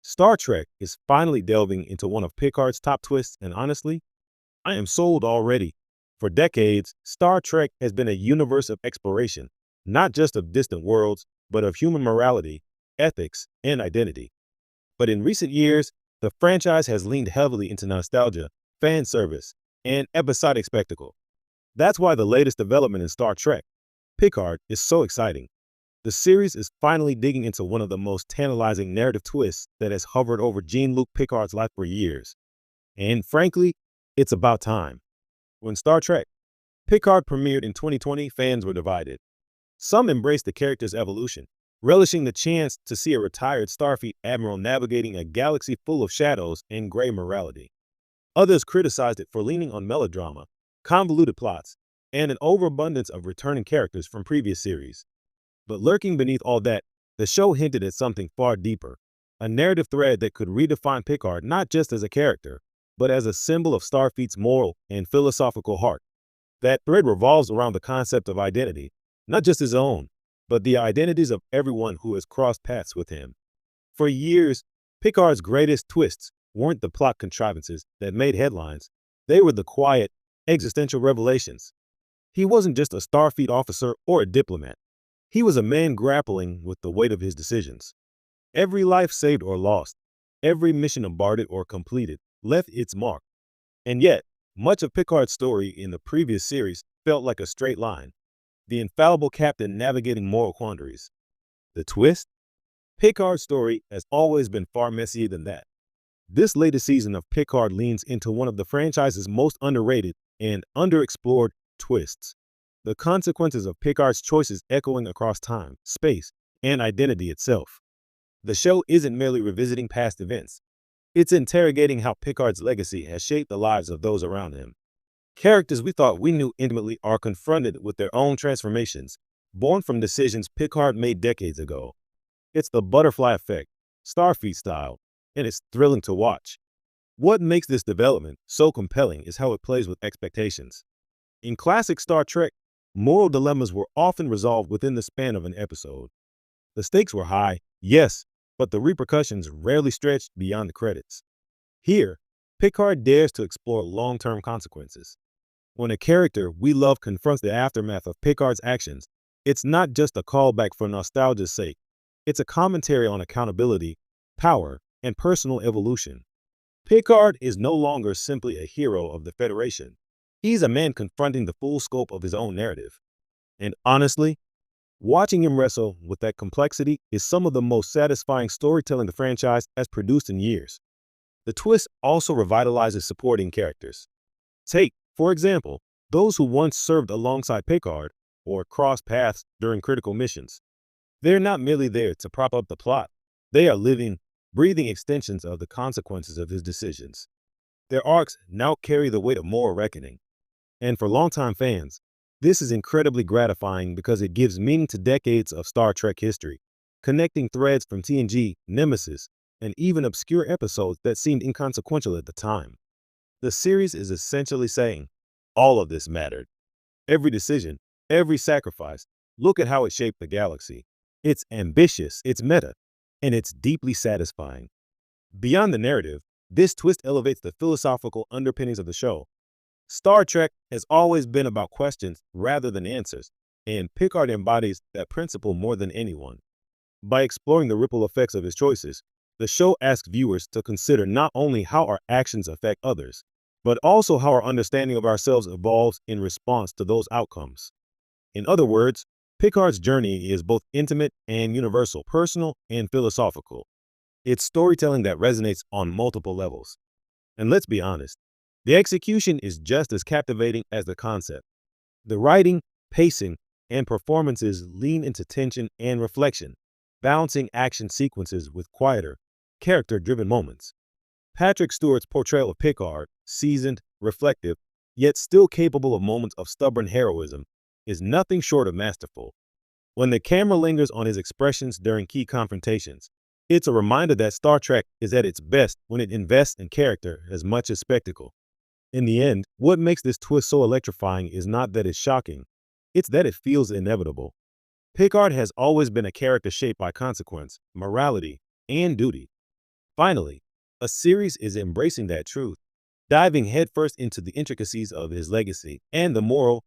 Star Trek is finally delving into one of Picard's top twists, and honestly, I am sold already. For decades, Star Trek has been a universe of exploration, not just of distant worlds, but of human morality, ethics, and identity. But in recent years, the franchise has leaned heavily into nostalgia, fan service, and episodic spectacle. That's why the latest development in Star Trek, Picard, is so exciting. The series is finally digging into one of the most tantalizing narrative twists that has hovered over Jean-Luc Picard's life for years. And frankly, it's about time. When Star Trek Picard premiered in 2020, fans were divided. Some embraced the character's evolution, relishing the chance to see a retired Starfleet admiral navigating a galaxy full of shadows and gray morality. Others criticized it for leaning on melodrama, convoluted plots, and an overabundance of returning characters from previous series. But lurking beneath all that, the show hinted at something far deeper, a narrative thread that could redefine Picard not just as a character, but as a symbol of Starfleet's moral and philosophical heart. That thread revolves around the concept of identity, not just his own, but the identities of everyone who has crossed paths with him. For years, Picard's greatest twists weren't the plot contrivances that made headlines, they were the quiet, existential revelations. He wasn't just a Starfleet officer or a diplomat. He was a man grappling with the weight of his decisions. Every life saved or lost, every mission aborted or completed, left its mark. And yet, much of Picard's story in the previous series felt like a straight line, the infallible captain navigating moral quandaries. The twist? Picard's story has always been far messier than that. This latest season of Picard leans into one of the franchise's most underrated and underexplored twists. The consequences of Picard's choices echoing across time, space, and identity itself. The show isn't merely revisiting past events. It's interrogating how Picard's legacy has shaped the lives of those around him. Characters we thought we knew intimately are confronted with their own transformations, born from decisions Picard made decades ago. It's the butterfly effect, Starfleet style, and it's thrilling to watch. What makes this development so compelling is how it plays with expectations. In classic Star Trek, moral dilemmas were often resolved within the span of an episode. The stakes were high, yes, but the repercussions rarely stretched beyond the credits. Here, Picard dares to explore long-term consequences. When a character we love confronts the aftermath of Picard's actions, it's not just a callback for nostalgia's sake. It's a commentary on accountability, power, and personal evolution. Picard is no longer simply a hero of the Federation. He's a man confronting the full scope of his own narrative. And honestly, watching him wrestle with that complexity is some of the most satisfying storytelling the franchise has produced in years. The twist also revitalizes supporting characters. Take, for example, those who once served alongside Picard or crossed paths during critical missions. They're not merely there to prop up the plot. They are living, breathing extensions of the consequences of his decisions. Their arcs now carry the weight of moral reckoning. And for longtime fans, this is incredibly gratifying because it gives meaning to decades of Star Trek history, connecting threads from TNG, Nemesis, and even obscure episodes that seemed inconsequential at the time. The series is essentially saying, all of this mattered. Every decision, every sacrifice, look at how it shaped the galaxy. It's ambitious, it's meta, and it's deeply satisfying. Beyond the narrative, this twist elevates the philosophical underpinnings of the show. Star Trek has always been about questions rather than answers, and Picard embodies that principle more than anyone. By exploring the ripple effects of his choices, the show asks viewers to consider not only how our actions affect others, but also how our understanding of ourselves evolves in response to those outcomes. In other words, Picard's journey is both intimate and universal, personal and philosophical. It's storytelling that resonates on multiple levels. And let's be honest, the execution is just as captivating as the concept. The writing, pacing, and performances lean into tension and reflection, balancing action sequences with quieter, character-driven moments. Patrick Stewart's portrayal of Picard, seasoned, reflective, yet still capable of moments of stubborn heroism, is nothing short of masterful. When the camera lingers on his expressions during key confrontations, it's a reminder that Star Trek is at its best when it invests in character as much as spectacle. In the end, what makes this twist so electrifying is not that it's shocking, it's that it feels inevitable. Picard has always been a character shaped by consequence, morality, and duty. Finally, a series is embracing that truth, diving headfirst into the intricacies of his legacy and the moral